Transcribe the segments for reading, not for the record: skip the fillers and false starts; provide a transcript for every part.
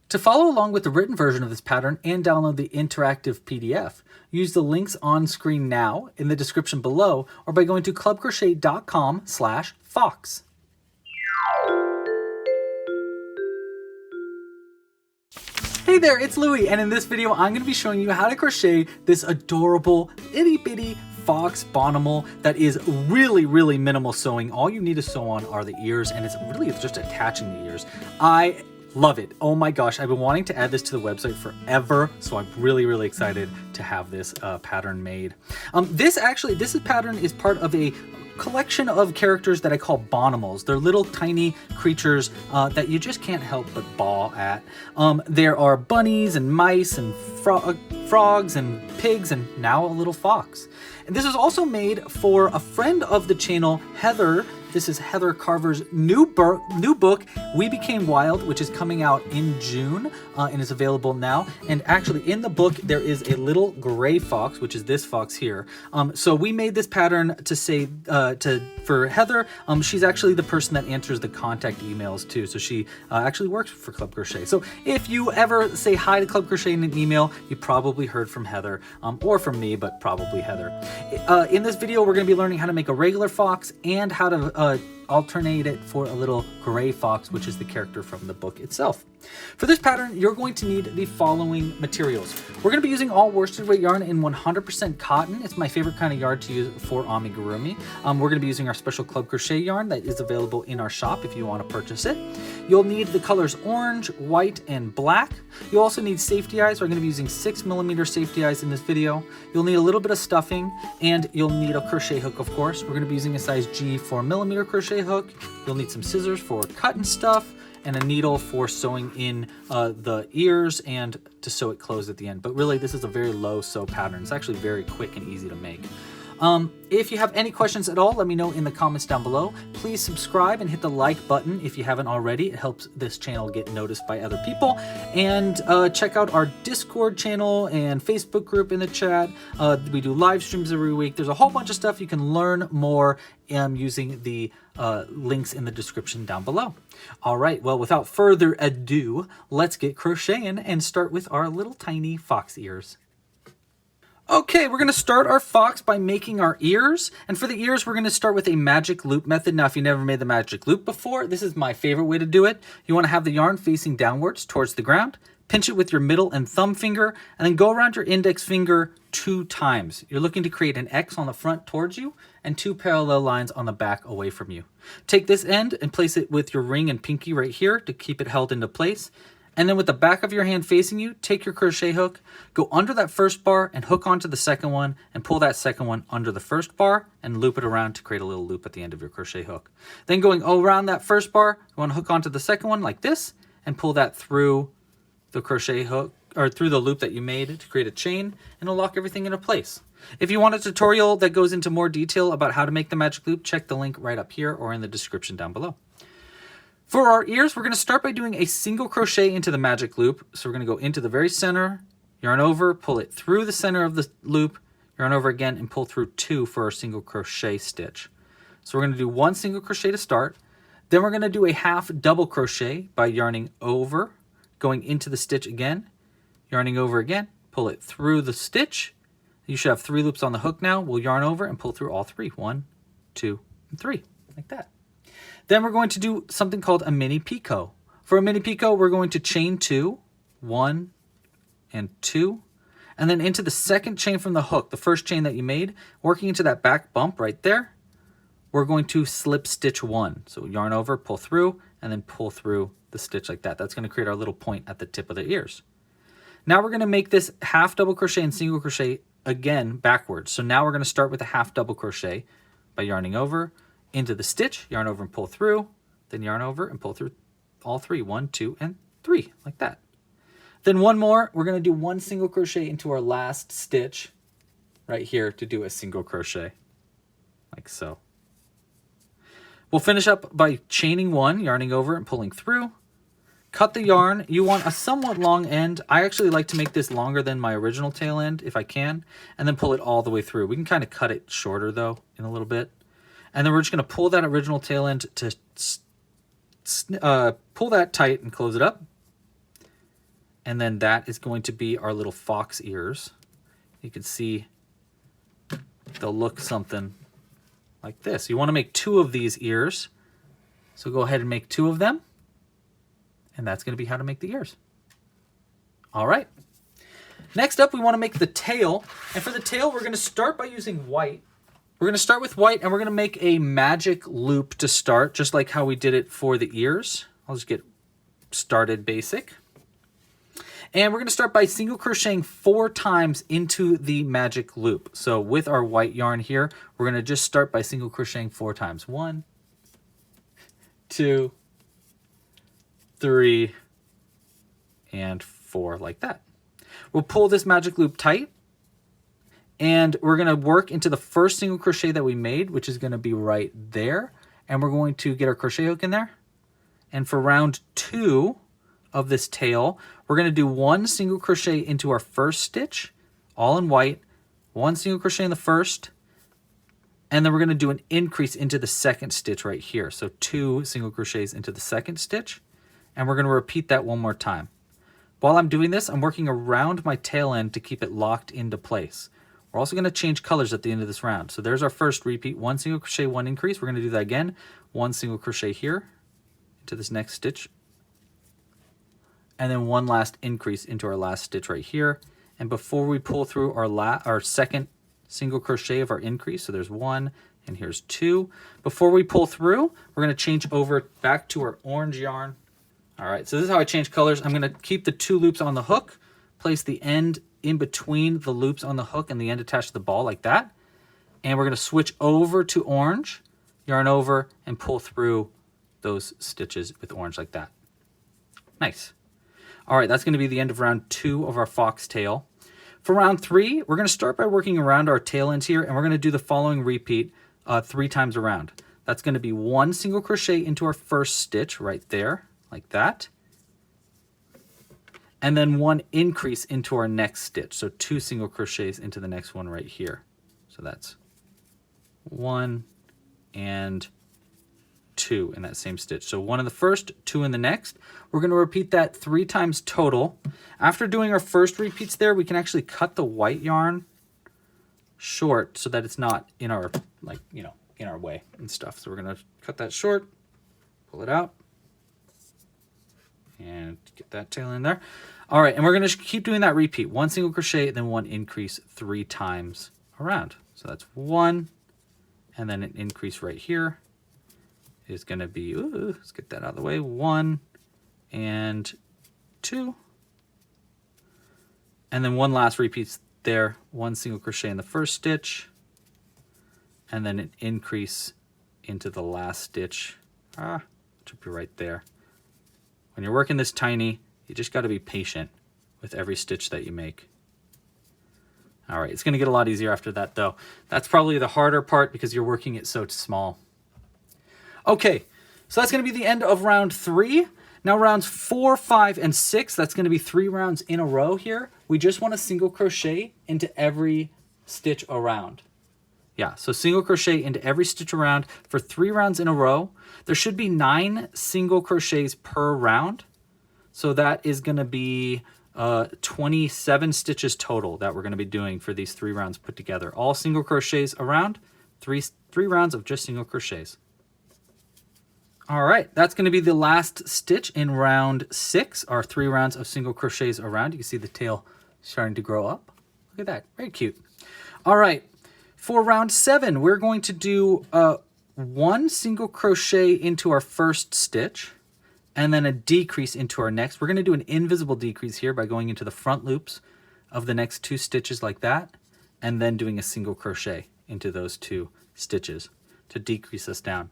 To follow along with the written version of this pattern and download the interactive PDF, use the links on screen now, in the description below, or by going to clubcrochet.com/fawx. Hey there, it's Louie, and in this video I'm going to be showing you how to crochet this adorable itty bitty fawx Bawnimal that is really minimal sewing. All you need to sew on are the ears, and it's really just attaching the ears. I love it. Oh my gosh, I've been wanting to add this to the website forever, so I'm really excited to have this pattern made. This pattern is part of a collection of characters that I call Bawnimals. They're little tiny creatures that you just can't help but baw at. There are bunnies and mice and frogs and pigs and now a little fox. And this is also made for a friend of the channel, Heather. This is Heather Carver's new book, We Became Wild, which is coming out in June and is available now. And actually in the book, there is a little gray fox, which is this fox here. So we made this pattern to say, for Heather. She's actually the person that answers the contact emails too. So she actually works for Club Crochet. So if you ever say hi to Club Crochet in an email, you probably heard from Heather or from me, but probably Heather. In this video, we're going to be learning how to make a regular fox and how to alternate it for a little gray fox, which is the character from the book itself. For this pattern, you're going to need the following materials. We're going to be using all worsted weight yarn in 100% cotton. It's my favorite kind of yarn to use for Amigurumi. We're going to be using our special Club Crochet yarn that is available in our shop if you want to purchase it. You'll need the colors orange, white, and black. You'll also need safety eyes. We're going to be using 6mm safety eyes in this video. You'll need a little bit of stuffing, and you'll need a crochet hook, of course. We're going to be using a size G 4mm crochet hook. You'll need some scissors for cutting stuff, and a needle for sewing in the ears and to sew it closed at the end. But really, this is a very low sew pattern. It's actually very quick and easy to make. If you have any questions at all, let me know in the comments down below. Please subscribe and hit the like button if you haven't already. It helps this channel get noticed by other people. And check out our Discord channel and Facebook group in the chat. We do live streams every week. There's a whole bunch of stuff you can learn more using the links in the description down below. All right, well, without further ado, let's get crocheting and start with our little tiny fox ears. Okay, we're going to start our fox by making our ears. And for the ears, we're going to start with a magic loop method. Now, if you never made the magic loop before, this is my favorite way to do it. You want to have the yarn facing downwards towards the ground, pinch it with your middle and thumb finger, and then go around your index finger 2 times. You're looking to create an X on the front towards you and 2 parallel lines on the back away from you. Take this end and place it with your ring and pinky right here to keep it held into place. And then with the back of your hand facing you, take your crochet hook, go under that first bar and hook onto the second one and pull that second one under the first bar and loop it around to create a little loop at the end of your crochet hook. Then going around that first bar, you want to hook onto the second one like this and pull that through the crochet hook or through the loop that you made to create a chain, and it'll lock everything into place. If you want a tutorial that goes into more detail about how to make the magic loop, check the link right up here or in the description down below. For our ears, we're going to start by doing a single crochet into the magic loop. So we're going to go into the very center, yarn over, pull it through the center of the loop, yarn over again, and pull through 2 for our single crochet stitch. So we're going to do 1 single crochet to start. Then we're going to do a half double crochet by yarning over, going into the stitch again, yarning over again, pull it through the stitch. You should have 3 loops on the hook now. We'll yarn over and pull through all 3. 1, 2, and 3, like that. Then we're going to do something called a mini picot. For a mini picot, we're going to chain 2, 1 and 2, and then into the second chain from the hook, the first chain that you made, working into that back bump right there, we're going to slip stitch 1. So yarn over, pull through, and then pull through the stitch like that. That's going to create our little point at the tip of the ears. Now we're going to make this half double crochet and single crochet again backwards. So now we're going to start with a half double crochet by yarning over, into the stitch, yarn over and pull through, then yarn over and pull through all 3, 1, 2, and 3, like that. Then one more, we're going to do 1 single crochet into our last stitch right here to do a single crochet, like so. We'll finish up by chaining 1, yarning over and pulling through. Cut the yarn. You want a somewhat long end. I actually like to make this longer than my original tail end if I can, and then pull it all the way through. We can kind of cut it shorter though in a little bit. And then we're just going to pull that original tail end to pull that tight and close it up. And then that is going to be our little fox ears. You can see they'll look something like this. You want to make 2 of these ears. So go ahead and make 2 of them. And that's going to be how to make the ears. All right. Next up, we want to make the tail. And for the tail, we're going to start by using white. We're going to start with white, and we're going to make a magic loop to start, just like how we did it for the ears. I'll just get started basic. And we're going to start by single crocheting 4 times into the magic loop. So with our white yarn here, we're going to just start by single crocheting 4 times. 1, 2, 3, and 4, like that. We'll pull this magic loop tight, and we're going to work into the first single crochet that we made, which is going to be right there. And we're going to get our crochet hook in there. And for round 2 of this tail, we're going to do 1 single crochet into our first stitch, all in white, 1 single crochet in the first, and then we're going to do an increase into the second stitch right here. So 2 single crochets into the second stitch, and we're going to repeat that 1 more time. While I'm doing this, I'm working around my tail end to keep it locked into place. We're also going to change colors at the end of this round. So there's our first repeat, 1 single crochet, 1 increase. We're going to do that again, 1 single crochet here into this next stitch, and then 1 last increase into our last stitch right here. And before we pull through our second single crochet of our increase, so there's 1 and here's 2. Before we pull through, we're going to change over back to our orange yarn. All right, so this is how I change colors. I'm going to keep the 2 loops on the hook, place the end in between the loops on the hook and the end attached to the ball like that. And we're going to switch over to orange, yarn over, and pull through those stitches with orange like that. Nice. All right, that's going to be the end of round 2 of our fox tail. For round 3, we're going to start by working around our tail ends here, and we're going to do the following repeat 3 times around. That's going to be 1 single crochet into our first stitch right there, like that. And then 1 increase into our next stitch. So 2 single crochets into the next one right here. So that's 1 and 2 in that same stitch. So 1 in the first, 2 in the next. We're going to repeat that 3 times total. After doing our first repeats there, we can actually cut the white yarn short so that it's not in our, in our way and stuff. So we're going to cut that short, pull it out, and get that tail in there. All right, and we're going to keep doing that repeat. 1 single crochet, then 1 increase 3 times around. So that's 1, and then an increase right here is going to be, let's get that out of the way, 1 and 2. And then 1 last repeat there, 1 single crochet in the first stitch, and then an increase into the last stitch, which will be right there. When you're working this tiny, you just got to be patient with every stitch that you make. All right, it's going to get a lot easier after that, though. That's probably the harder part because you're working it so small. Okay, so that's going to be the end of round 3. Now rounds 4, 5, and 6, that's going to be 3 rounds in a row here. We just want to single crochet into every stitch around. Yeah, so single crochet into every stitch around for 3 rounds in a row. There should be 9 single crochets per round. So that is going to be 27 stitches total that we're going to be doing for these 3 rounds put together. All single crochets around, 3 rounds of just single crochets. All right, that's going to be the last stitch in round 6, our 3 rounds of single crochets around. You can see the tail starting to grow up. Look at that, very cute. All right, for round 7, we're going to do 1 single crochet into our first stitch, and then a decrease into our next. We're going to do an invisible decrease here by going into the front loops of the next 2 stitches like that, and then doing a single crochet into those 2 stitches to decrease us down.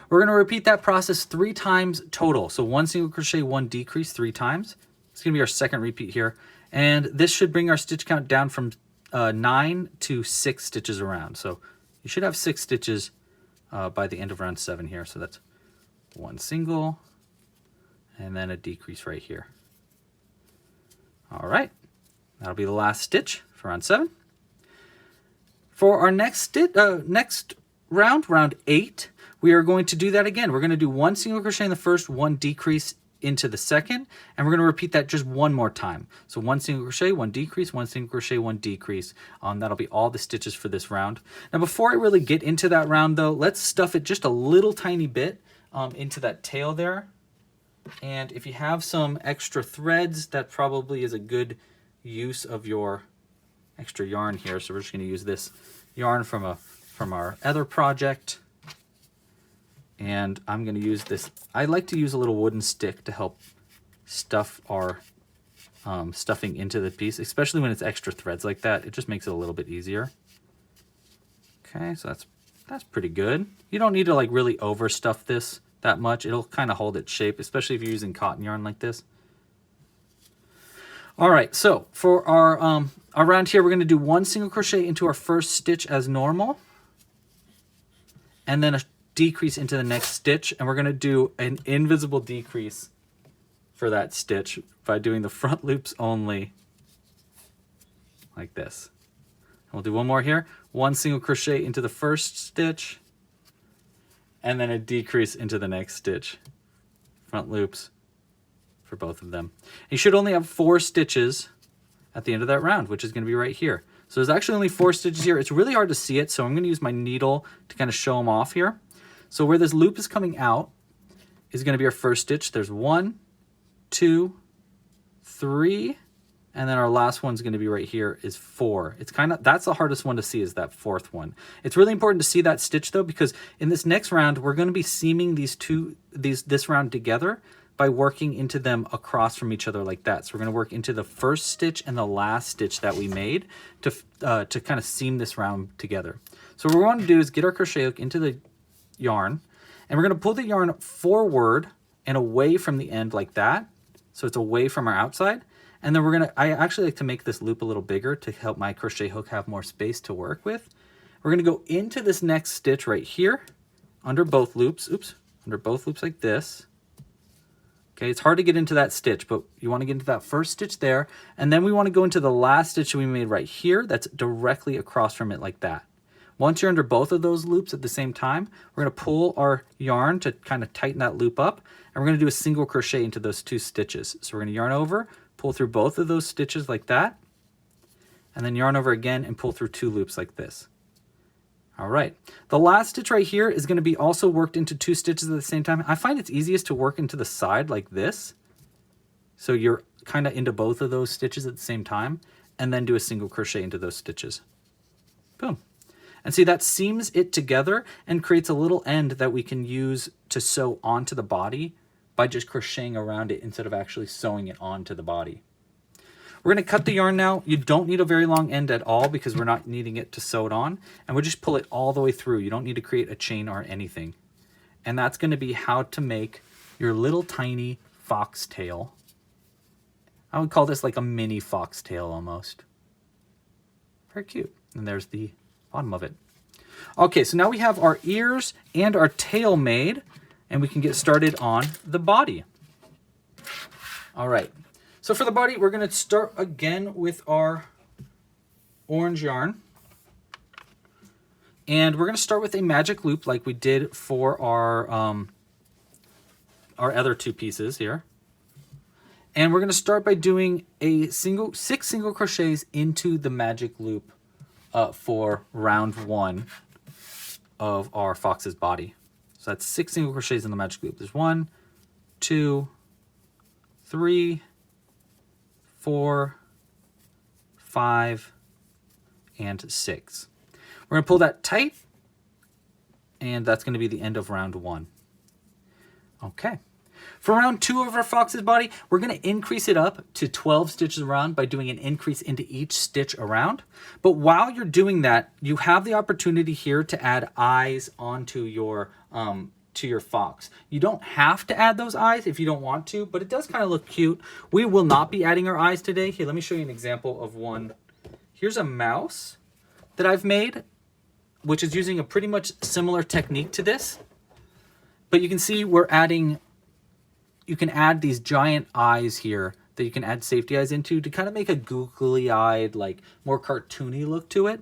We're going to repeat that process 3 times total. So 1 single crochet, 1 decrease 3 times. It's going to be our second repeat here. And this should bring our stitch count down from 9 to 6 stitches around. So you should have 6 stitches by the end of round 7 here. So that's 1 single and then a decrease right here. All right, that'll be the last stitch for round 7. For our next round, round 8, we are going to do that again. We're going to do 1 single crochet in the first, 1 decrease into the second, and we're going to repeat that just one more time. So 1 single crochet, 1 decrease, 1 single crochet, 1 decrease. That'll be all the stitches for this round. Now before I really get into that round though, let's stuff it just a little tiny bit into that tail there. And if you have some extra threads, that probably is a good use of your extra yarn here. So we're just going to use this yarn from our other project. And I'm going to use this. I like to use a little wooden stick to help stuff our stuffing into the piece, especially when it's extra threads like that. It just makes it a little bit easier. Okay, so that's pretty good. You don't need to like really overstuff this that much. It'll kind of hold its shape, especially if you're using cotton yarn like this. All right, so for our round here, we're going to do 1 single crochet into our first stitch as normal, and then a decrease into the next stitch, and we're going to do an invisible decrease for that stitch by doing the front loops only, like this. And we'll do one more here. 1 single crochet into the first stitch, and then a decrease into the next stitch. Front loops for both of them. You should only have 4 stitches at the end of that round, which is going to be right here. So there's actually only 4 stitches here. It's really hard to see it, so I'm going to use my needle to kind of show them off here. So where this loop is coming out is going to be our first stitch. There's 1, 2, 3, and then our last one's going to be right here is 4. It's that's the hardest one to see, is that 4th one. It's really important to see that stitch though, because in this next round we're going to be seaming this round together by working into them across from each other like that. So we're going to work into the first stitch and the last stitch that we made to kind of seam this round together. So what we're going to do is get our crochet hook into the yarn, and we're going to pull the yarn forward and away from the end like that, so it's away from our outside. And then I actually like to make this loop a little bigger to help my crochet hook have more space to work with. We're going to go into this next stitch right here under both loops, under both loops like this. Okay, it's hard to get into that stitch, but you want to get into that first stitch there, and then we want to go into the last stitch we made right here that's directly across from it like that. Once you're under both of those loops at the same time, we're going to pull our yarn to kind of tighten that loop up, and we're going to do a single crochet into those 2 stitches. So we're going to yarn over, pull through both of those stitches like that, and then yarn over again and pull through 2 loops like this. All right, the last stitch right here is going to be also worked into 2 stitches at the same time. I find it's easiest to work into the side like this, so you're kind of into both of those stitches at the same time, and then do a single crochet into those stitches. Boom. And see, that seams it together and creates a little end that we can use to sew onto the body by just crocheting around it instead of actually sewing it onto the body. We're going to cut the yarn now. You don't need a very long end at all because we're not needing it to sew it on. And we'll just pull it all the way through. You don't need to create a chain or anything. And that's going to be how to make your little tiny foxtail. I would call this like a mini foxtail almost. Very cute. And there's the bottom of it. Okay, so now we have our ears and our tail made, and we can get started on the body. All right. So for the body, we're going to start again with our orange yarn. And we're going to start with a magic loop like we did for our other 2 pieces here. And we're going to start by doing a 6 single crochets into the magic loop for round 1 of our fox's body. So that's 6 single crochets in the magic loop. There's 1, 2, 3, 4, 5, and 6. We're going to pull that tight, and that's going to be the end of round 1. Okay. For round 2 of our fox's body, we're going to increase it up to 12 stitches around by doing an increase into each stitch around. But while you're doing that, you have the opportunity here to add eyes onto your fox. You don't have to add those eyes if you don't want to, but it does kind of look cute. We will not be adding our eyes today. Here, let me show you an example of one. Here's a mouse that I've made, which is using a pretty much similar technique to this. But you can see you can add these giant eyes here that you can add safety eyes into to kind of make a googly-eyed, like more cartoony look to it.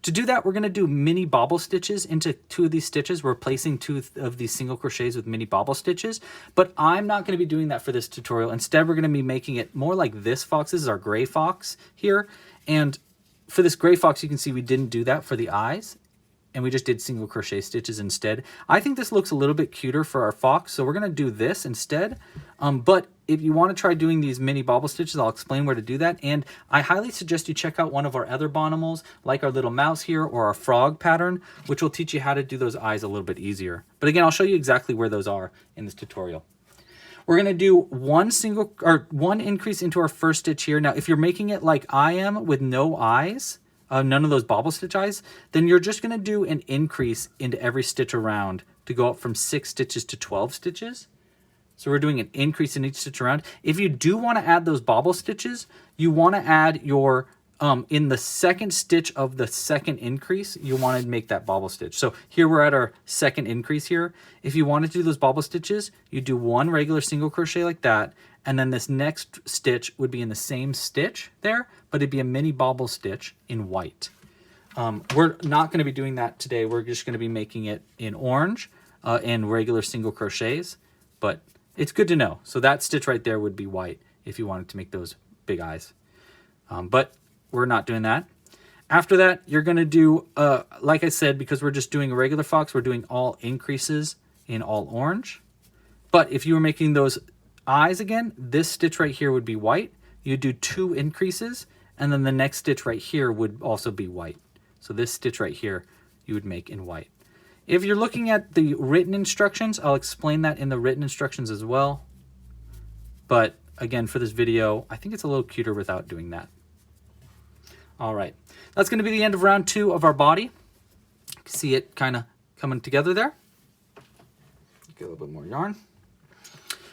To do that, we're going to do mini bobble stitches into 2 of these stitches. We're replacing 2 of these single crochets with mini bobble stitches, but I'm not going to be doing that for this tutorial. Instead, we're going to be making it more like this fox. This is our gray fox here. And for this gray fox, you can see we didn't do that for the eyes, and we just did single crochet stitches instead. I think this looks a little bit cuter for our fox, so we're going to do this instead. But if you want to try doing these mini bobble stitches, I'll explain where to do that. And I highly suggest you check out one of our other Bawnimal, like our little mouse here or our frog pattern, which will teach you how to do those eyes a little bit easier. But again, I'll show you exactly where those are in this tutorial. We're going to do one increase into our first stitch here. Now, if you're making it like I am with no eyes, none of those bobble stitch eyes, then you're just going to do an increase into every stitch around to go up from 6 stitches to 12 stitches. So we're doing an increase in each stitch around. If you do want to add those bobble stitches, you want to add your, in the second stitch of the second increase, you want to make that bobble stitch. So here we're at our second increase here. If you wanted to do those bobble stitches, you do 1 regular single crochet like that, and then this next stitch would be in the same stitch there, but it'd be a mini bobble stitch in white. We're not going to be doing that today. We're just going to be making it in orange and regular single crochets, but it's good to know. So that stitch right there would be white if you wanted to make those big eyes. But we're not doing that. After that, you're going to do, like I said, because we're just doing a regular fox, we're doing all increases in all orange. But if you were making those eyes again, this stitch right here would be white. You do 2 increases, and then the next stitch right here would also be white. So this stitch right here, you would make in white. If you're looking at the written instructions, I'll explain that in the written instructions as well. But again, for this video, I think it's a little cuter without doing that. All right, that's going to be the end of round 2 of our body. You can see it kind of coming together there. Get a little bit more yarn.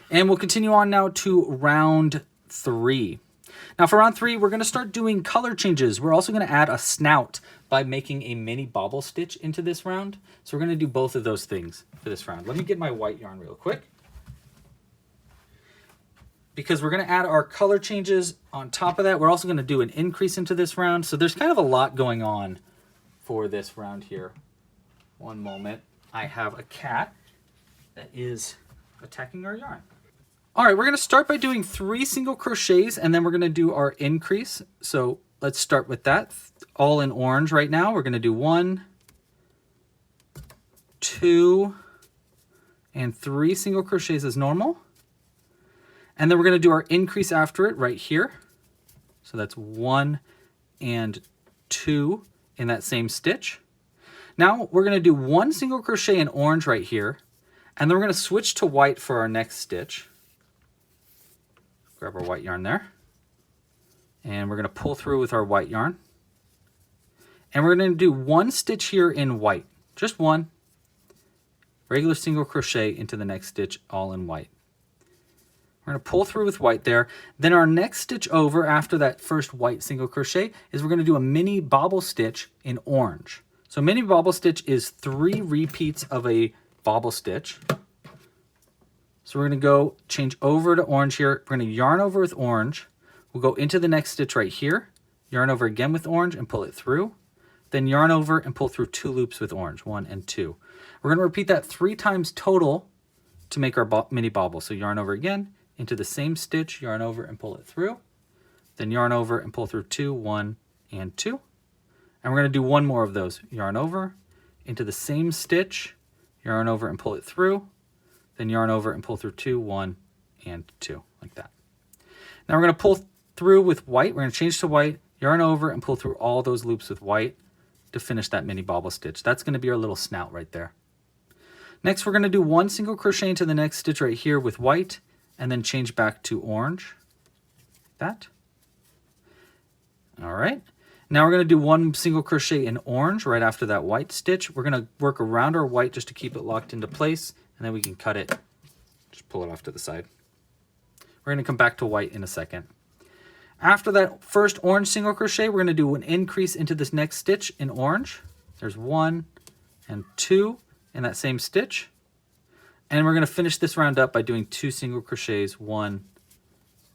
And we'll continue on now to round 3. Now for round 3, we're going to start doing color changes. We're also going to add a snout by making a mini bobble stitch into this round. So we're going to do both of those things for this round. Let me get my white yarn real quick, because we're going to add our color changes on top of that. We're also going to do an increase into this round. So there's kind of a lot going on for this round here. One moment. I have a cat that is attacking our yarn. All right, we're going to start by doing 3 single crochets, and then we're going to do our increase. So let's start with that. All in orange right now. We're going to do 1, 2, and 3 single crochets as normal. And then we're going to do our increase after it right here. So that's 1 and 2 in that same stitch. Now we're going to do 1 single crochet in orange right here, and then we're going to switch to white for our next stitch. Grab our white yarn there, and we're going to pull through with our white yarn, and we're going to do 1 stitch here in white, just 1 regular single crochet into the next stitch, all in white. We're going to pull through with white there. Then our next stitch over after that first white single crochet is we're going to do a mini bobble stitch in orange. So mini bobble stitch is 3 repeats of a bobble stitch. So we're going to go change over to orange here. We're going to yarn over with orange. We'll go into the next stitch right here, yarn over again with orange and pull it through. Then yarn over and pull through 2 loops with orange, 1 and 2. We're going to repeat that 3 times total to make our mini bobble. So yarn over again, into the same stitch, yarn over and pull it through. Then yarn over and pull through 2, 1 and 2. And we're going to do 1 more of those. Yarn over, into the same stitch, yarn over and pull it through. Then yarn over and pull through 2, 1 and 2, like that. Now we're going to pull through with white. We're going to change to white, yarn over and pull through all those loops with white to finish that mini bobble stitch. That's going to be our little snout right there. Next, we're going to do 1 single crochet into the next stitch right here with white, and then change back to orange, like that. All right. Now we're going to do 1 single crochet in orange right after that white stitch. We're going to work around our white just to keep it locked into place, and then we can cut it, just pull it off to the side. We're going to come back to white in a second. After that first orange single crochet, we're going to do an increase into this next stitch in orange. There's 1 and 2 in that same stitch. And we're going to finish this round up by doing 2 single crochets, 1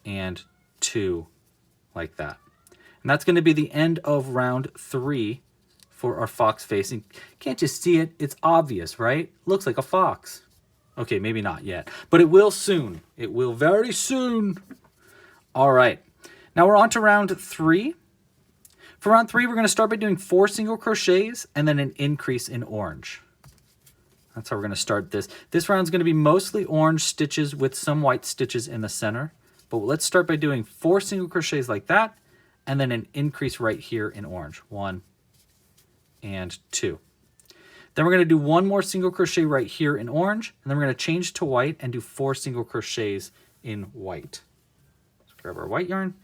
and 2, like that. And that's going to be the end of round 3 for our fox face. And can't you see it? It's obvious, right? Looks like a fox. Okay, maybe not yet, but it will soon. It will very soon. All right, now we're on to round 3. For round 3, we're going to start by doing 4 single crochets and then an increase in orange. That's how we're going to start this. This round is going to be mostly orange stitches with some white stitches in the center. But let's start by doing 4 single crochets like that and then an increase right here in orange. 1 and 2. Then we're going to do 1 more single crochet right here in orange, and then we're going to change to white and do 4 single crochets in white. Let's grab our white yarn.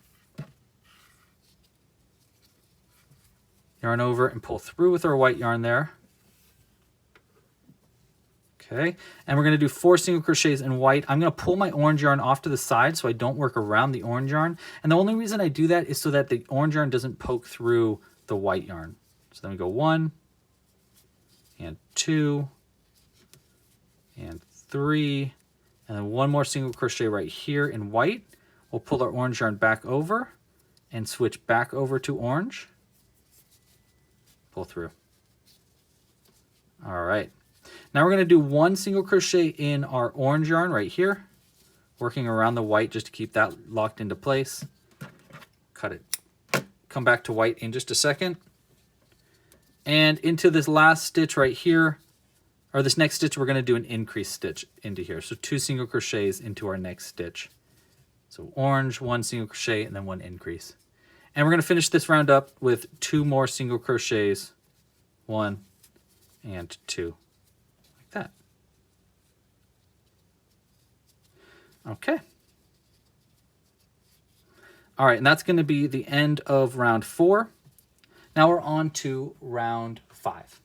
Yarn over and pull through with our white yarn there. Okay, and we're going to do 4 single crochets in white. I'm going to pull my orange yarn off to the side so I don't work around the orange yarn. And the only reason I do that is so that the orange yarn doesn't poke through the white yarn. So then we go 1 and 2 and 3, and then 1 more single crochet right here in white. We'll pull our orange yarn back over and switch back over to orange. Pull through. All right. Now we're going to do 1 single crochet in our orange yarn right here, working around the white just to keep that locked into place. Cut it. Come back to white in just a second. And into this last stitch right here, or this next stitch, we're going to do an increase stitch into here. So 2 single crochets into our next stitch. So orange, 1 single crochet, and then 1 increase. And we're going to finish this round up with 2 more single crochets, 1 and 2, like that. Okay. All right, and that's going to be the end of round 4. Now we're on to round 5.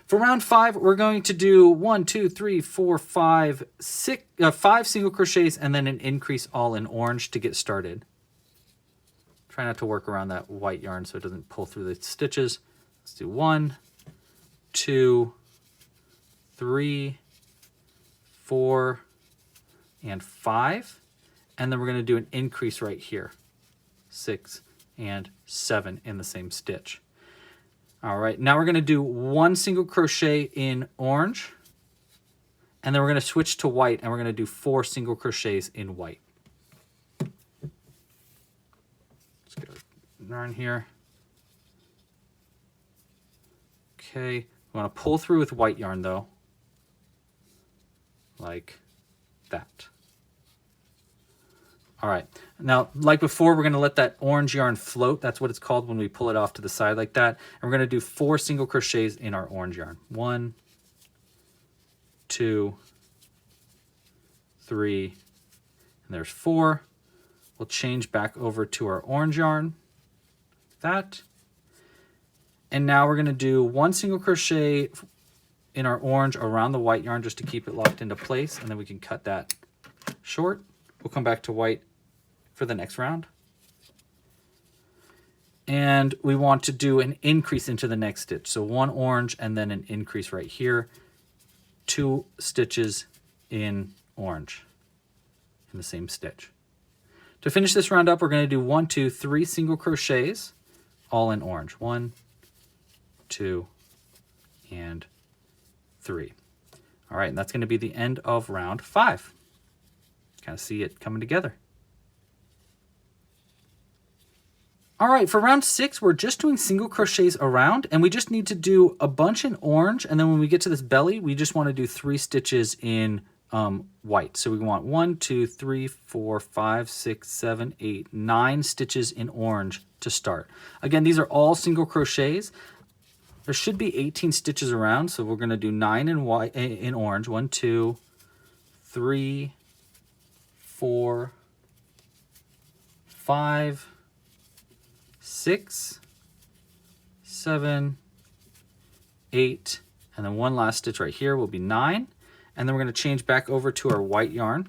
For round 5, we're going to do 1, 2, 3, 4, 5, 6, 5 single crochets and then an increase all in orange to get started. Try not to work around that white yarn so it doesn't pull through the stitches. Let's do 1, 2, 3, 4, and 5. And then we're going to do an increase right here. 6 and 7 in the same stitch. All right, now we're going to do 1 single crochet in orange. And then we're going to switch to white and we're going to do 4 single crochets in white. Let's get our yarn here. Okay, we want to pull through with white yarn though, like that. All right, now like before, we're going to let that orange yarn float. That's what it's called when we pull it off to the side like that. And we're going to do 4 single crochets in our orange yarn. 1, 2, 3, and there's 4. We'll change back over to our orange yarn, that. And now we're going to do 1 single crochet in our orange around the white yarn just to keep it locked into place, and then we can cut that short. We'll come back to white for the next round. And we want to do an increase into the next stitch. So 1 orange and then an increase right here. 2 stitches in orange in the same stitch. To finish this round up, we're going to do 1, 2, 3 single crochets, all in orange. 1, 2, and 3. All right, and that's going to be the end of round 5. Kind of see it coming together. All right, for round 6, we're just doing single crochets around, and we just need to do a bunch in orange, and then when we get to this belly, we just want to do 3 stitches in white. So we want 1, 2, 3, 4, 5, 6, 7, 8, 9 stitches in orange to start. Again, these are all single crochets. There should be 18 stitches around, so we're going to do 9 in white in orange. 1, 2, 3, 4, 5, 6, 7, 8, and then 1 last stitch right here will be 9. And then we're going to change back over to our white yarn.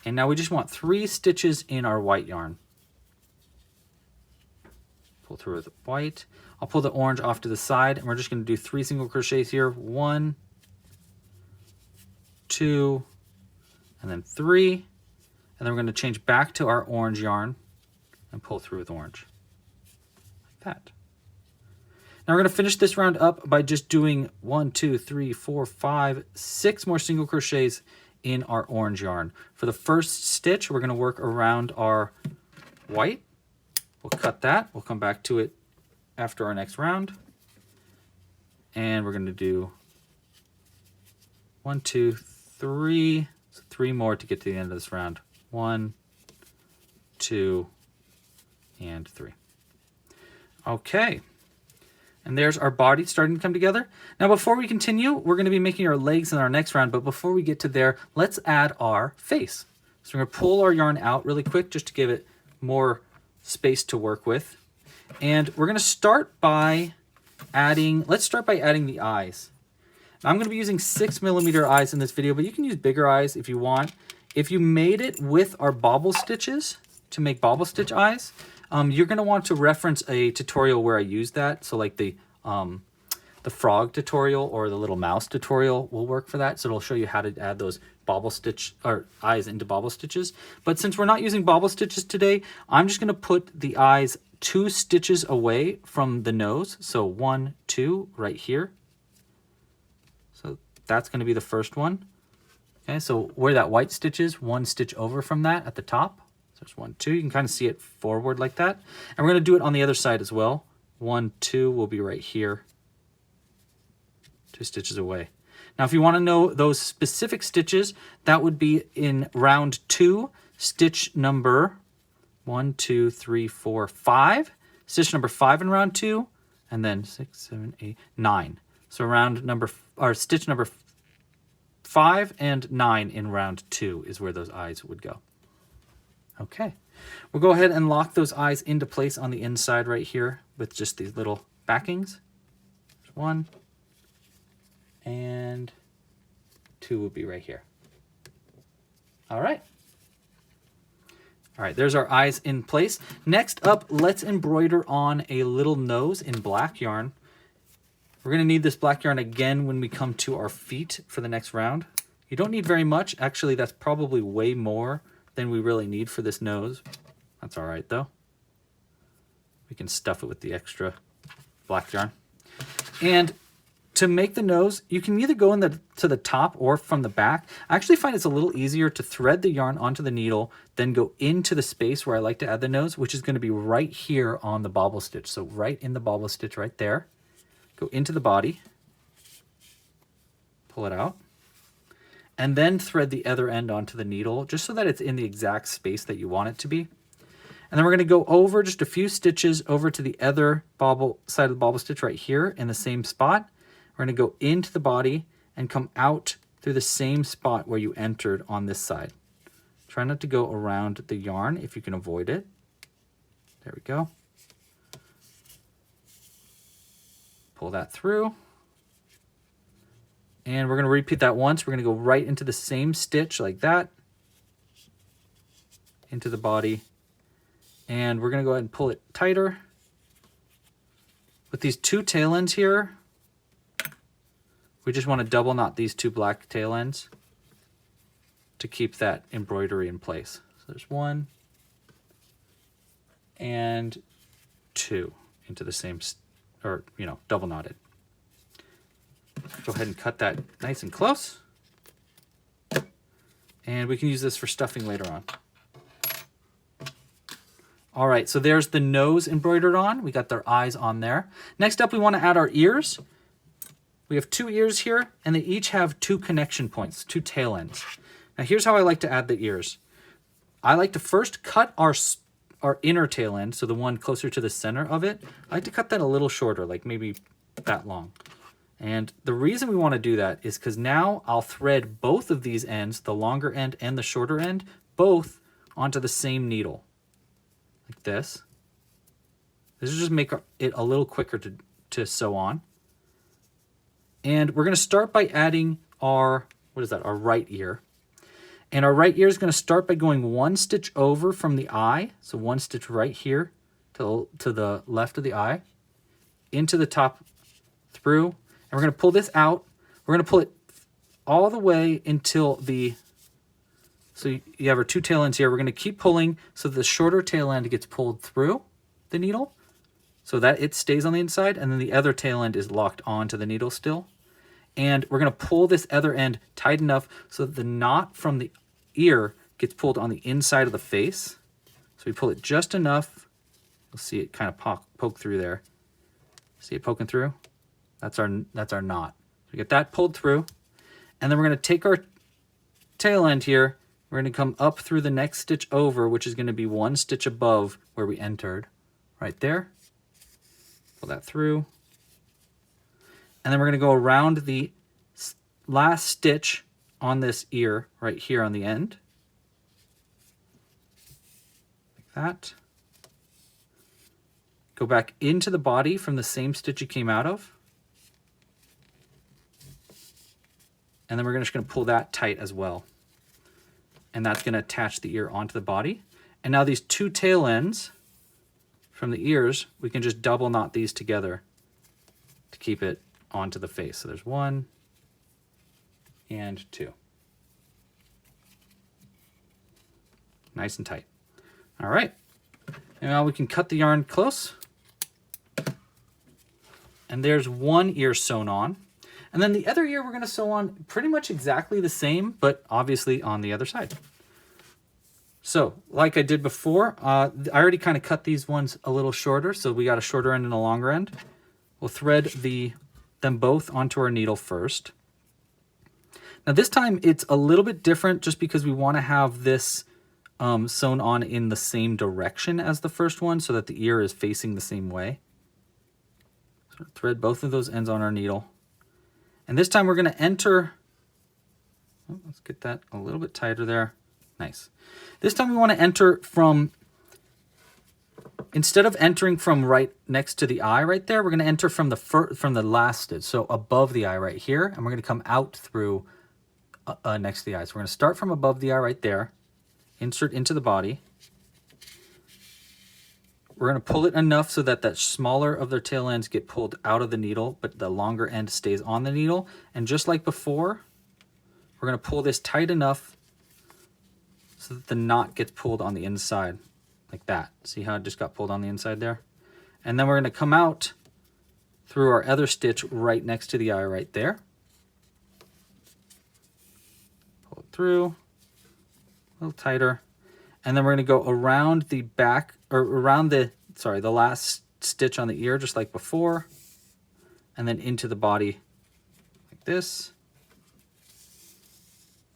And now we just want 3 stitches in our white yarn. Pull through with white. I'll pull the orange off to the side, and we're just going to do 3 single crochets here. 1, 2, and then 3. And then we're going to change back to our orange yarn and pull through with orange. Like that. Now we're going to finish this round up by just doing 1, 2, 3, 4, 5, 6 more single crochets in our orange yarn. For the first stitch, we're going to work around our white. We'll cut that. We'll come back to it after our next round. And we're going to do 1, 2, 3. So 3 more to get to the end of this round. 1, 2, and 3. Okay. And there's our body starting to come together. Now, before we continue, we're going to be making our legs in our next round. But before we get to there, let's add our face. So we're going to pull our yarn out really quick just to give it more space to work with. And we're going to start by adding, let's start by adding the eyes. Now, I'm going to be using 6mm eyes in this video, but you can use bigger eyes if you want. If you made it with our bobble stitches to make bobble stitch eyes, you're going to want to reference a tutorial where I use that. So like the frog tutorial or the little mouse tutorial will work for that. So it'll show you how to add those bobble stitch or eyes into bobble stitches. But since we're not using bobble stitches today, I'm just going to put the eyes 2 stitches away from the nose. So 1, 2 right here. So that's going to be the first one. Okay, so where that white stitch is, 1 stitch over from that at the top. There's 1, 2. You can kind of see it forward like that. And we're going to do it on the other side as well. 1, 2 will be right here. 2 stitches away. Now, if you want to know those specific stitches, that would be in round 2, stitch number 1, 2, 3, 4, 5. Stitch number 5 in round 2, and then 6, 7, 8, 9. So round number, or stitch number 5 and 9 in round 2 is where those eyes would go. Okay, we'll go ahead and lock those eyes into place on the inside right here with just these little backings. There's 1 and 2 will be right here. All right. All right, there's our eyes in place. Next up, let's embroider on a little nose in black yarn. We're going to need this black yarn again when we come to our feet for the next round. You don't need very much. Actually, that's probably way more than we really need for this nose. That's all right, though. We can stuff it with the extra black yarn. And to make the nose, you can either go to the top or from the back. I actually find it's a little easier to thread the yarn onto the needle, then go into the space where I like to add the nose, which is going to be right here on the bobble stitch. So right in the bobble stitch right there. Go into the body, pull it out, and then thread the other end onto the needle just so that it's in the exact space that you want it to be. And then we're going to go over just a few stitches over to the other bobble side of the bobble stitch right here in the same spot. We're going to go into the body and come out through the same spot where you entered on this side. Try not to go around the yarn if you can avoid it. There we go. Pull that through. And we're going to repeat that once. We're going to go right into the same stitch like that. Into the body. And we're going to go ahead and pull it tighter. With these 2 tail ends here, we just want to double knot these 2 black tail ends to keep that embroidery in place. So there's 1 and 2 into the same, or, you know, double knotted. Go ahead and cut that nice and close. And we can use this for stuffing later on. All right, so there's the nose embroidered on. We got their eyes on there. Next up, we want to add our ears. We have 2 ears here, and they each have 2 connection points, 2 tail ends. Now, here's how I like to add the ears. I like to first cut our inner tail end, so the one closer to the center of it. I like to cut that a little shorter, like maybe that long. And the reason we want to do that is because now I'll thread both of these ends, the longer end and the shorter end, both onto the same needle. Like this. This will just make it a little quicker to sew on. And we're going to start by adding our, our right ear. And our right ear is going to start by going 1 stitch over from the eye. So 1 stitch right here to the left of the eye, into the top through. And we're going to pull this out. We're going to pull it all the way until so you have our 2 tail ends here. We're going to keep pulling so the shorter tail end gets pulled through the needle. so that it stays on the inside, and then the other tail end is locked onto the needle still. And we're going to pull this other end tight enough so that the knot from the ear gets pulled on the inside of the face. So we pull it just enough. You'll see it kind of poke through there. See it poking through? That's our knot. So we get that pulled through. And then we're going to take our tail end here. We're going to come up through the next stitch over, which is going to be one stitch above where we entered. Right there. Pull that through. And then we're going to go around the last stitch on this ear right here on the end. Like that. Go back into the body from the same stitch you came out of. And then we're just going to pull that tight as well. And that's going to attach the ear onto the body. And now these two tail ends from the ears, we can just double knot these together to keep it onto the face. So there's 1 and 2. Nice and tight. All right. And now we can cut the yarn close. And there's one ear sewn on. And then the other ear we're going to sew on pretty much exactly the same, but obviously on the other side. So like I did before, I already kind of cut these ones a little shorter. So we got a shorter end and a longer end. We'll thread them both onto our needle first. Now this time it's a little bit different just because we want to have this sewn on in the same direction as the first one so that the ear is facing the same way. So thread both of those ends on our needle. And this time we're going to enter, let's get that a little bit tighter there. Nice. This time we want to enter from, instead of entering from right next to the eye right there, we're going to enter from the last stitch, so above the eye right here, and we're going to come out through next to the eye. So we're going to start from above the eye right there, insert into the body. We're going to pull it enough so that that smaller of their tail ends get pulled out of the needle, but the longer end stays on the needle. And just like before, we're going to pull this tight enough so that the knot gets pulled on the inside, like that. See how it just got pulled on the inside there? And then we're going to come out through our other stitch right next to the eye right there. Pull it through, a little tighter. And then we're going to go around the back, or around the last stitch on the ear, just like before, and then into the body like this.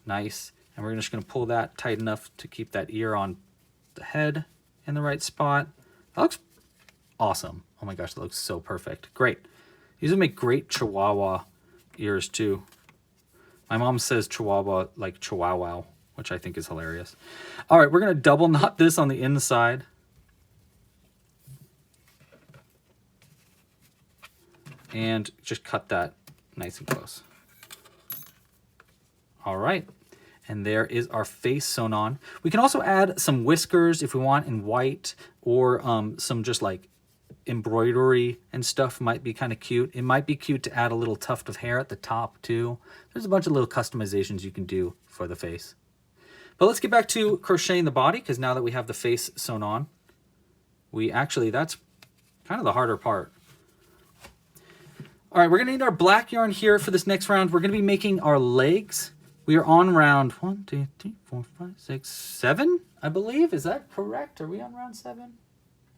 Nice. And we're just going to pull that tight enough to keep that ear on the head in the right spot. That looks awesome. Oh my gosh, that looks so perfect. Great. These would make great Chihuahua ears too. My mom says Chihuahua like Chihuahua, which I think is hilarious. All right, we're going to double knot this on the inside. And just cut that nice and close. All right, and there is our face sewn on. We can also add some whiskers if we want in white, or some just like embroidery and stuff might be kind of cute. It might be cute to add a little tuft of hair at the top too. There's a bunch of little customizations you can do for the face. But let's get back to crocheting the body, because now that we have the face sewn on, that's kind of the harder part. All right, we're going to need our black yarn here for this next round. We're going to be making our legs. We are on round 1, 2, 3, 4, 5, 6, 7, I believe. Is that correct? Are we on round 7?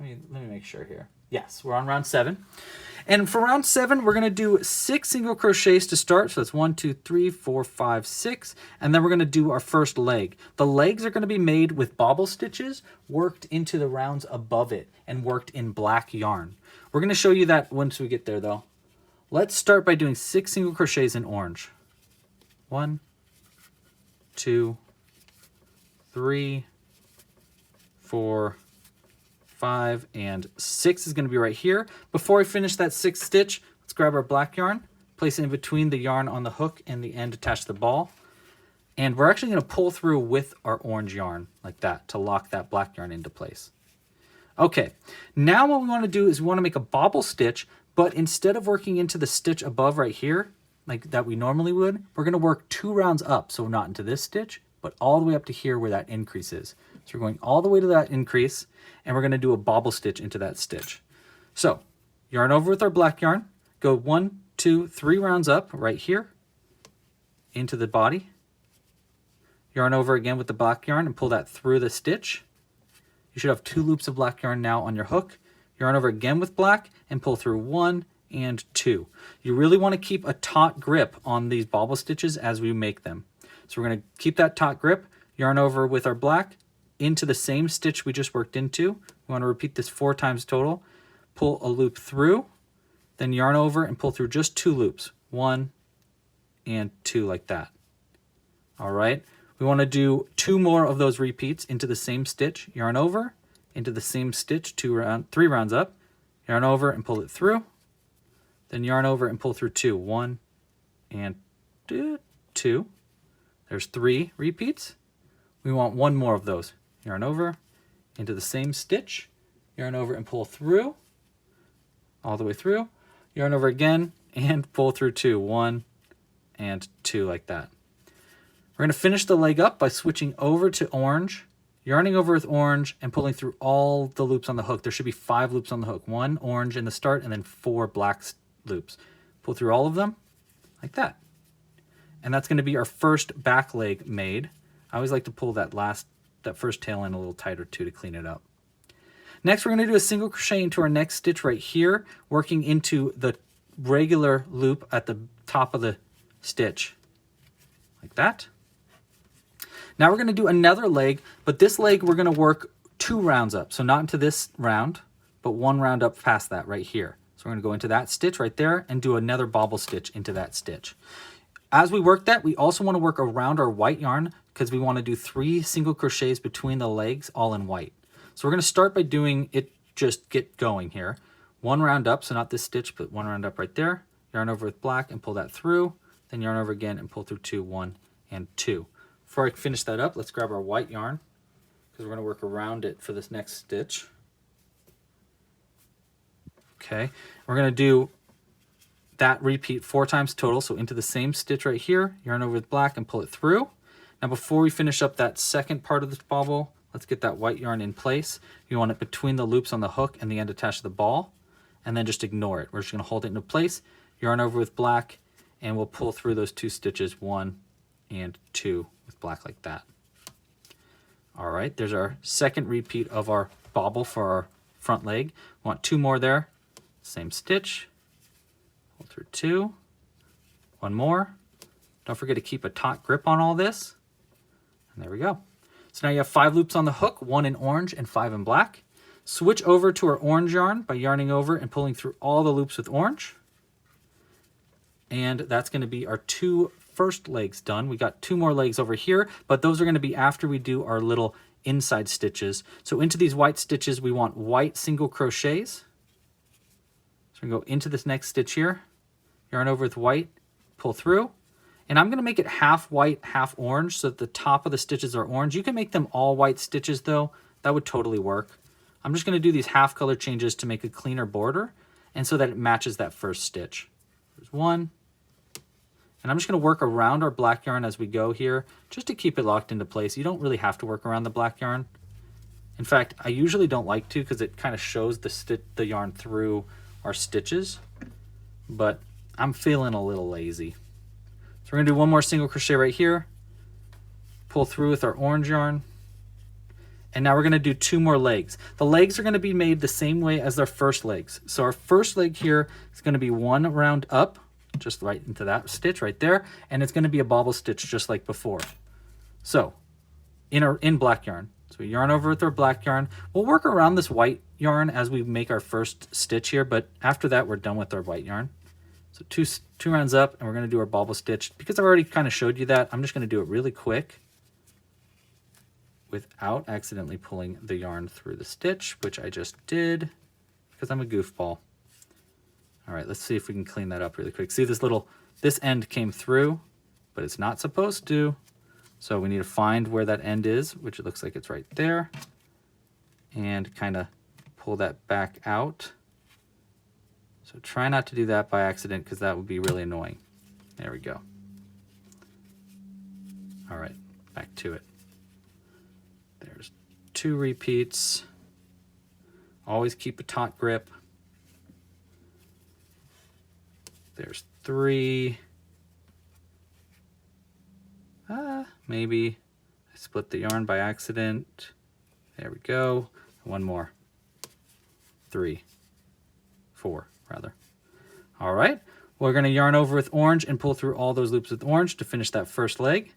Let me make sure here. Yes, we're on round 7. And for round 7, we're going to do 6 single crochets to start. So that's 1, 2, 3, 4, 5, 6. And then we're going to do our first leg. The legs are going to be made with bobble stitches worked into the rounds above it and worked in black yarn. We're going to show you that once we get there though. Let's start by doing 6 single crochets in orange. 1, 2, 3, 4, 5, and 6 is going to be right here. Before I finish that 6th stitch, let's grab our black yarn, place it in between the yarn on the hook and the end attached to the ball. And we're actually going to pull through with our orange yarn like that to lock that black yarn into place. Okay, now what we want to do is we want to make a bobble stitch, but instead of working into the stitch above right here, like that we normally would, we're going to work 2 rounds up. So not into this stitch, but all the way up to here where that increase is. So we're going all the way to that increase, and we're going to do a bobble stitch into that stitch. So yarn over with our black yarn, go 1, 2, 3 rounds up right here into the body. Yarn over again with the black yarn and pull that through the stitch. You should have 2 loops of black yarn now on your hook. Yarn over again with black and pull through 1 and 2. You really want to keep a taut grip on these bobble stitches as we make them. So we're going to keep that taut grip, yarn over with our black into the same stitch we just worked into. We want to repeat this 4 times total. Pull a loop through, then yarn over and pull through just 2 loops, 1 and 2 like that. All right, we want to do 2 more of those repeats into the same stitch, yarn over, into the same stitch, 3 rounds up, yarn over and pull it through, then yarn over and pull through 2, 1 and 2. There's 3 repeats. We want 1 more of those. Yarn over, into the same stitch, yarn over and pull through, all the way through, yarn over again, and pull through 2, 1 and 2 like that. We're going to finish the leg up by switching over to orange, yarning over with orange, and pulling through all the loops on the hook. There should be 5 loops on the hook, 1 orange in the start, and then 4 black loops. Pull through all of them like that. And that's going to be our first back leg made. I always like to pull that first tail in a little tighter too to clean it up. Next, we're going to do a single crochet into our next stitch right here, working into the regular loop at the top of the stitch, like that. Now we're going to do another leg, but this leg we're going to work 2 rounds up. So not into this round, but 1 round up past that right here. So we're going to go into that stitch right there and do another bobble stitch into that stitch. As we work that, we also want to work around our white yarn because we want to do 3 single crochets between the legs, all in white. So we're going to start by doing it, just get going here. 1 round up, so not this stitch, but 1 round up right there. Yarn over with black and pull that through. Then yarn over again and pull through 2, 1 and 2. Before I finish that up, let's grab our white yarn because we're going to work around it for this next stitch. Okay, we're going to do that repeat 4 times total, so into the same stitch right here, yarn over with black and pull it through. Now before we finish up that second part of this bobble, let's get that white yarn in place. You want it between the loops on the hook and the end attached to the ball, and then just ignore it. We're just going to hold it into place, yarn over with black, and we'll pull through those 2 stitches, 1 and 2 with black like that. All right, there's our second repeat of our bobble for our front leg. We want 2 more there, same stitch, pull through 2, 1 more. Don't forget to keep a taut grip on all this. And there we go. So now you have 5 loops on the hook, 1 in orange and 5 in black. Switch over to our orange yarn by yarning over and pulling through all the loops with orange. And that's going to be our 2 first legs done. We got 2 more legs over here, but those are going to be after we do our little inside stitches. So into these white stitches, we want white single crochets. So we're going to go into this next stitch here, yarn over with white, pull through. And I'm going to make it half white, half orange, so that the top of the stitches are orange. You can make them all white stitches though. That would totally work. I'm just going to do these half color changes to make a cleaner border and so that it matches that first stitch. There's 1. And I'm just going to work around our black yarn as we go here, just to keep it locked into place. You don't really have to work around the black yarn. In fact, I usually don't like to because it kind of shows the yarn through our stitches, but I'm feeling a little lazy. So we're going to do 1 more single crochet right here, pull through with our orange yarn, and now we're going to do 2 more legs. The legs are going to be made the same way as our first legs. So our first leg here is going to be 1 round up, just right into that stitch right there, and it's going to be a bobble stitch just like before. So in black yarn, so we yarn over with our black yarn. We'll work around this white yarn as we make our first stitch here, but after that we're done with our white yarn. So two rounds up, and we're going to do our bobble stitch. Because I've already kind of showed you that, I'm just going to do it really quick without accidentally pulling the yarn through the stitch, which I just did because I'm a goofball. All right, let's see if we can clean that up really quick. See this end came through, but it's not supposed to. So we need to find where that end is, which it looks like it's right there, and kind of pull that back out. So try not to do that by accident because that would be really annoying. There we go. All right, back to it. There's 2 repeats. Always keep a taut grip. There's 3. Maybe I split the yarn by accident. There we go. One more. 3, 4 rather. All right, we're going to yarn over with orange and pull through all those loops with orange to finish that first leg.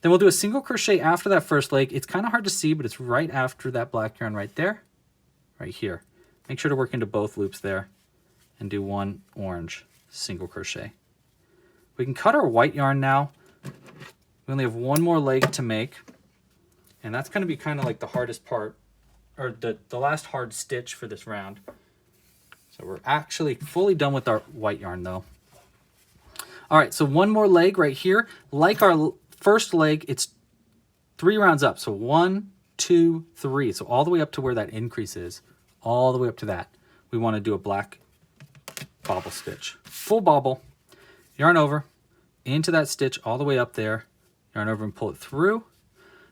Then we'll do a single crochet after that first leg. It's kind of hard to see, but it's right after that black yarn right there, right here. Make sure to work into both loops there and do 1 orange single crochet. We can cut our white yarn now. We only have 1 more leg to make, and that's going to be kind of like the hardest part, or the last hard stitch for this round. So we're actually fully done with our white yarn though. All right, so 1 more leg right here. Like our first leg, it's 3 rounds up. So 1, 2, 3. So all the way up to where that increase is, all the way up to that. We want to do a black bobble stitch. Full bobble, yarn over, into that stitch all the way up there, yarn over and pull it through,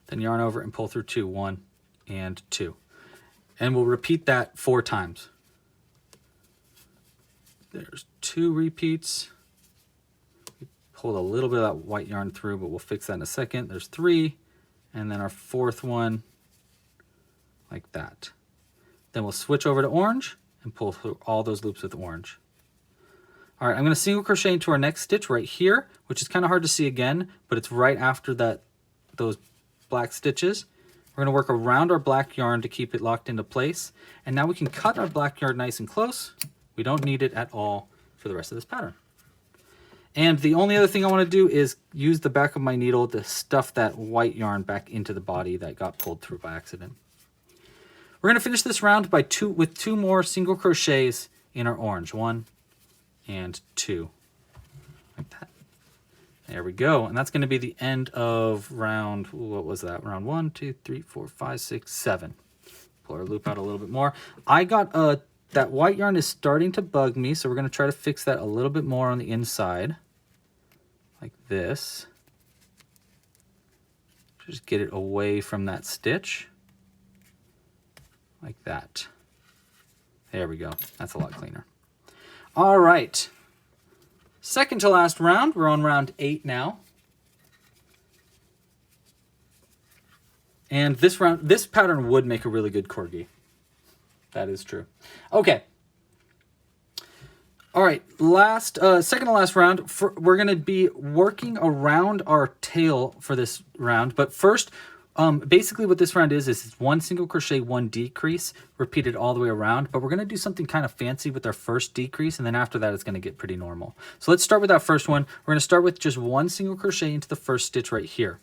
then yarn over and pull through 2, 1 and 2. And we'll repeat that 4 times. There's 2 repeats. We pulled a little bit of that white yarn through, but we'll fix that in a second. There's 3, and then our 4th one, like that. Then we'll switch over to orange and pull through all those loops with orange. All right, I'm going to single crochet into our next stitch right here, which is kind of hard to see again, but it's right after those black stitches. We're going to work around our black yarn to keep it locked into place. And now we can cut our black yarn nice and close. We don't need it at all for the rest of this pattern. And the only other thing I want to do is use the back of my needle to stuff that white yarn back into the body that got pulled through by accident. We're going to finish this round with 2 more single crochets in our orange. 1 and 2, like that. There we go. And that's going to be the end of round, what was that? Round 1, 2, 3, 4, 5, 6, 7. Pull our loop out a little bit more. I got that white yarn is starting to bug me, so we're going to try to fix that a little bit more on the inside, like this. Just get it away from that stitch, like that. There we go. That's a lot cleaner. All right. Second to last round. We're on round 8 now. And this pattern would make a really good corgi. That is true. Okay. All right, second to last round. We're going to be working around our tail for this round. But first, basically what this round is 1 single crochet, 1 decrease, repeated all the way around. But we're going to do something kind of fancy with our first decrease, and then after that, it's going to get pretty normal. So let's start with that first one. We're going to start with just 1 single crochet into the first stitch right here.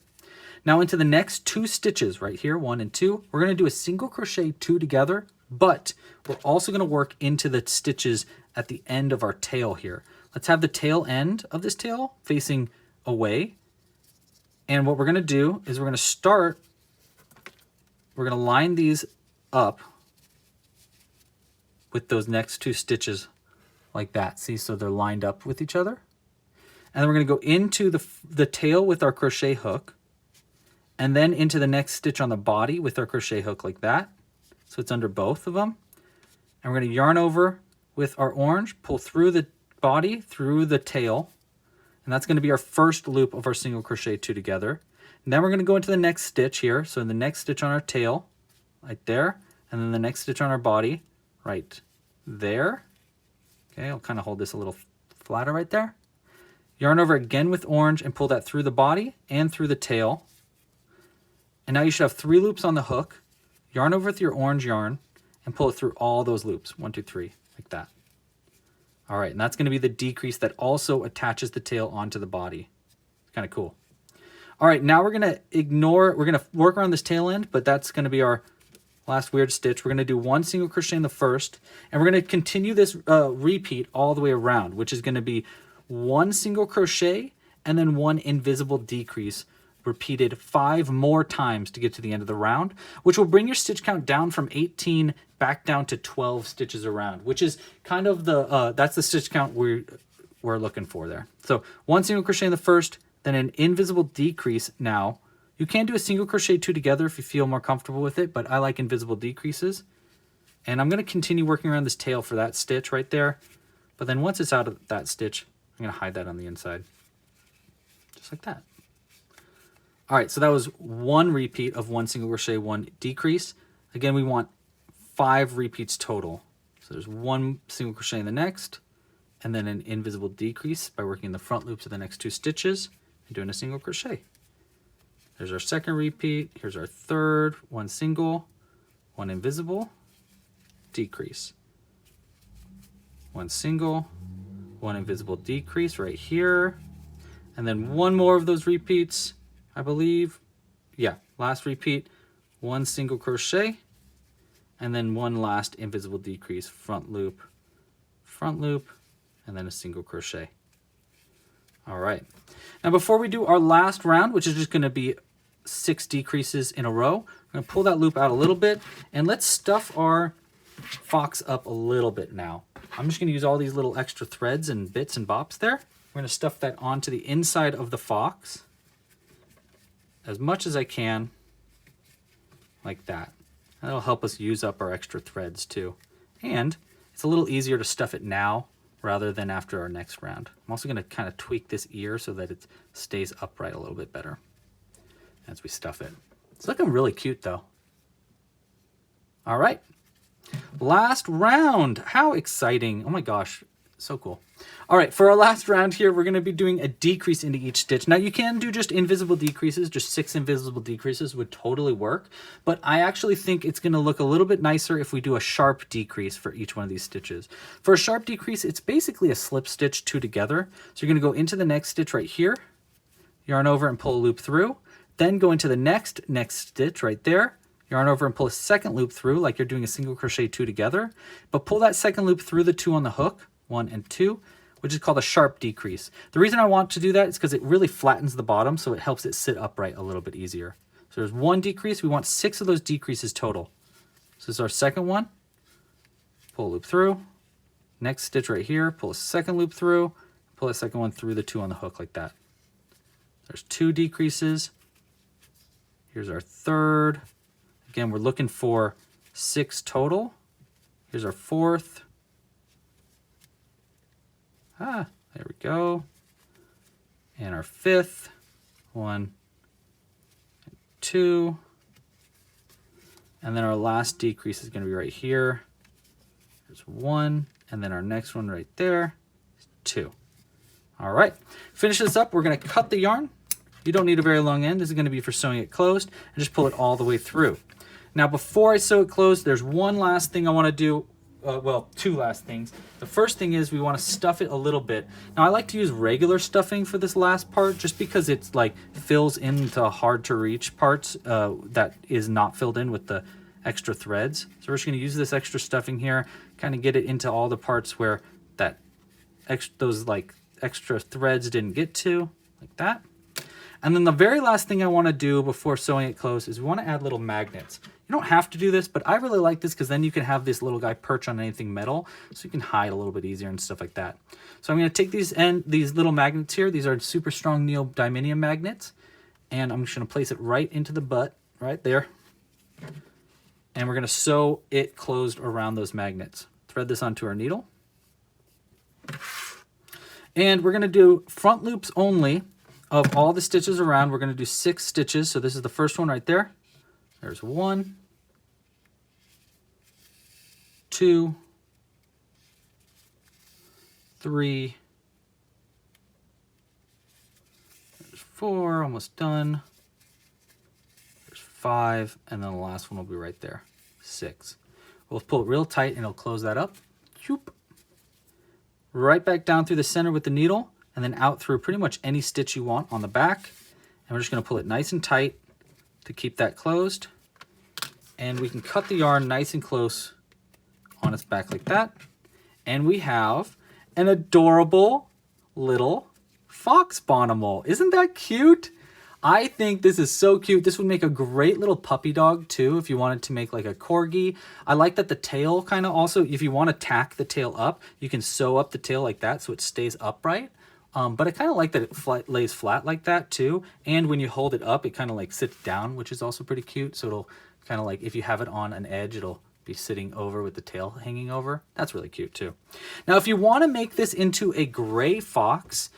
Now into the next 2 stitches right here, 1 and 2, we're going to do a single crochet 2 together, but we're also going to work into the stitches at the end of our tail here. Let's have the tail end of this tail facing away. And what we're going to do is we're going to line these up with those next 2 stitches like that. See, so they're lined up with each other. And then we're going to go into the tail with our crochet hook, and then into the next stitch on the body with our crochet hook like that. So it's under both of them. And we're going to yarn over with our orange, pull through the body, through the tail, and that's going to be our first loop of our single crochet 2 together. And then we're going to go into the next stitch here. So in the next stitch on our tail, right there, and then the next stitch on our body, right there. Okay, I'll kind of hold this a little flatter right there. Yarn over again with orange and pull that through the body and through the tail. And now you should have 3 loops on the hook. Yarn over with your orange yarn and pull it through all those loops. 1, 2, 3, like that. All right, and that's going to be the decrease that also attaches the tail onto the body. It's kind of cool. All right, now we're going to work around this tail end, but that's going to be our last weird stitch. We're going to do 1 single crochet in the first, and we're going to continue this repeat all the way around, which is going to be 1 single crochet and then 1 invisible decrease, repeated 5 more times to get to the end of the round, which will bring your stitch count down from 18 back down to 12 stitches around, which is kind of that's the stitch count we're looking for there. So 1 single crochet in the first, then an invisible decrease. Now you can do a single crochet 2 together if you feel more comfortable with it, but I like invisible decreases. And I'm going to continue working around this tail for that stitch right there. But then once it's out of that stitch, I'm gonna hide that on the inside, just like that. All right, so that was 1 repeat of 1 single crochet, 1 decrease. Again, we want 5 repeats total. So there's 1 single crochet in the next, and then an invisible decrease by working the front loops of the next 2 stitches and doing a single crochet. There's our second repeat. Here's our third, 1 single, 1 invisible, decrease. 1 single, 1 invisible decrease right here. And then 1 more of those repeats, I believe. Yeah, last repeat, 1 single crochet, and then 1 last invisible decrease, front loop, and then a single crochet. All right. Now before we do our last round, which is just going to be 6 decreases in a row, I'm going to pull that loop out a little bit, and let's stuff our fox up a little bit now. I'm just going to use all these little extra threads and bits and bops there. We're going to stuff that onto the inside of the fox as much as I can, like that. That'll help us use up our extra threads too. And it's a little easier to stuff it now rather than after our next round. I'm also going to kind of tweak this ear so that it stays upright a little bit better as we stuff it. It's looking really cute though. All right, last round. How exciting. Oh my gosh, so cool. All right, for our last round here, we're going to be doing a decrease into each stitch. Now you can do just invisible decreases, just 6 invisible decreases would totally work, but I actually think it's going to look a little bit nicer if we do a sharp decrease for each one of these stitches. For a sharp decrease, it's basically a slip stitch 2 together. So you're going to go into the next stitch right here, yarn over and pull a loop through, then go into the next stitch right there, yarn over and pull a second loop through like you're doing a single crochet 2 together, but pull that second loop through the 2 on the hook, 1 and 2, which is called a sharp decrease. The reason I want to do that is because it really flattens the bottom, so it helps it sit upright a little bit easier. So there's 1 decrease. We want 6 of those decreases total. So this is our second one. Pull a loop through. Next stitch right here, pull a second loop through, pull a second one through the 2 on the hook like that. There's 2 decreases. Here's our third. Again, we're looking for 6 total. Here's our fourth. There we go. And our fifth, 1 and 2. And then our last decrease is going to be right here. There's 1, and then our next one right there is 2. All right, finish this up. We're going to cut the yarn. You don't need a very long end. This is going to be for sewing it closed, and just pull it all the way through. Now, before I sew it closed, there's one last thing I want to do. Well, 2 last things. The first thing is we want to stuff it a little bit. Now I like to use regular stuffing for this last part just because it's like fills into hard to reach parts that is not filled in with the extra threads. So we're just going to use this extra stuffing here, kind of get it into all the parts where that those like extra threads didn't get to, like that. And then the very last thing I want to do before sewing it closed is we want to add little magnets. You don't have to do this, but I really like this because then you can have this little guy perch on anything metal, so you can hide a little bit easier and stuff like that. So I'm going to take these little magnets here. These are super strong neodymium magnets, and I'm just going to place it right into the butt, right there. And we're going to sew it closed around those magnets. Thread this onto our needle. And we're going to do front loops only of all the stitches around. We're going to do 6 stitches. So this is the first one right there. There's 1, 2, 3, there's 4, almost done. There's 5, and then the last one will be right there, 6. We'll pull it real tight and it'll close that up. Right back down through the center with the needle, and then out through pretty much any stitch you want on the back. And we're just going to pull it nice and tight to keep that closed. And we can cut the yarn nice and close on its back like that. And we have an adorable little fox Bawnimal. Isn't that cute? I think this is so cute. This would make a great little puppy dog too if you wanted to make like a corgi. I like that the tail kind of also, if you want to tack the tail up, you can sew up the tail like that so it stays upright. But I kind of like that it lays flat like that too. And when you hold it up, it kind of like sits down, which is also pretty cute. So it'll kind of like, if you have it on an edge, it'll be sitting over with the tail hanging over. That's really cute too. Now, if you want to make this into a gray fox,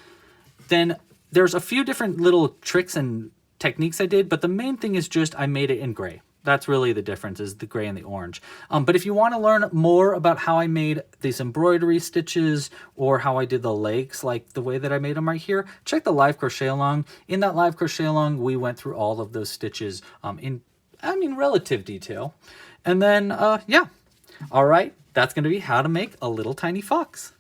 then there's a few different little tricks and techniques I did, but the main thing is just I made it in gray. That's really the difference, is the gray and the orange. But if you want to learn more about how I made these embroidery stitches or how I did the legs, like the way that I made them right here, check the live crochet along. In that live crochet along, we went through all of those stitches in relative detail. And then, yeah. All right, that's going to be how to make a little tiny fox.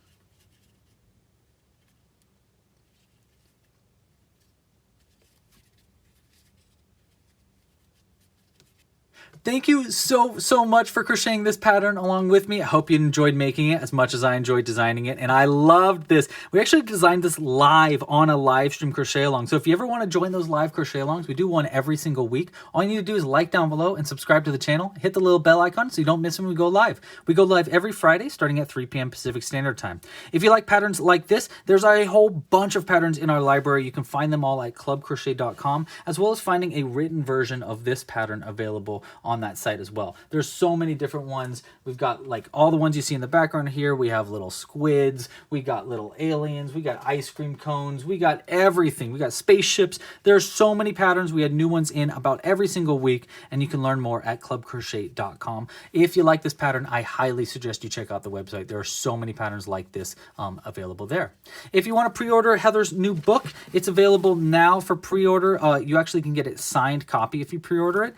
Thank you so much for crocheting this pattern along with me. I hope you enjoyed making it as much as I enjoyed designing it, and I loved this. We actually designed this live on a live stream crochet along. So if you ever want to join those live crochet alongs, we do one every single week. All you need to do is like down below and subscribe to the channel. Hit the little bell icon so you don't miss when we go live. We go live every Friday starting at 3 p.m. Pacific Standard Time. If you like patterns like this, there's a whole bunch of patterns in our library. You can find them all at clubcrochet.com, as well as finding a written version of this pattern available on that site as well. There's so many different ones. We've got like all the ones you see in the background here. We have little squids, we got little aliens, we got ice cream cones, we got everything. We got spaceships. There's so many patterns. We had new ones in about every single week, and you can learn more at clubcrochet.com. If you like this pattern, I highly suggest you check out the website. There are so many patterns like this available there. If you want to pre-order Heather's new book, it's available now for pre-order. You actually can get a signed copy if you pre-order it.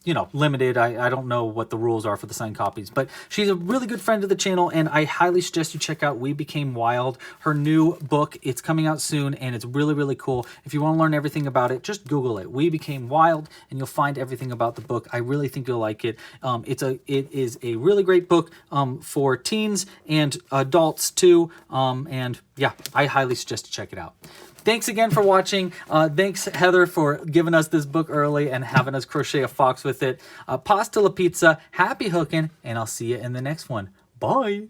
You know, limited. I don't know what the rules are for the signed copies, but she's a really good friend of the channel, and I highly suggest you check out We Became Wild, her new book. It's coming out soon, and it's really cool. If you want to learn everything about it, just Google it, We Became Wild, and you'll find everything about the book. I really think you'll like it. It is a really great book for teens and adults too, and yeah, I highly suggest you check it out. Thanks again for watching. Thanks, Heather, for giving us this book early and having us crochet a fox with it. Pasta la pizza, happy hooking, and I'll see you in the next one. Bye.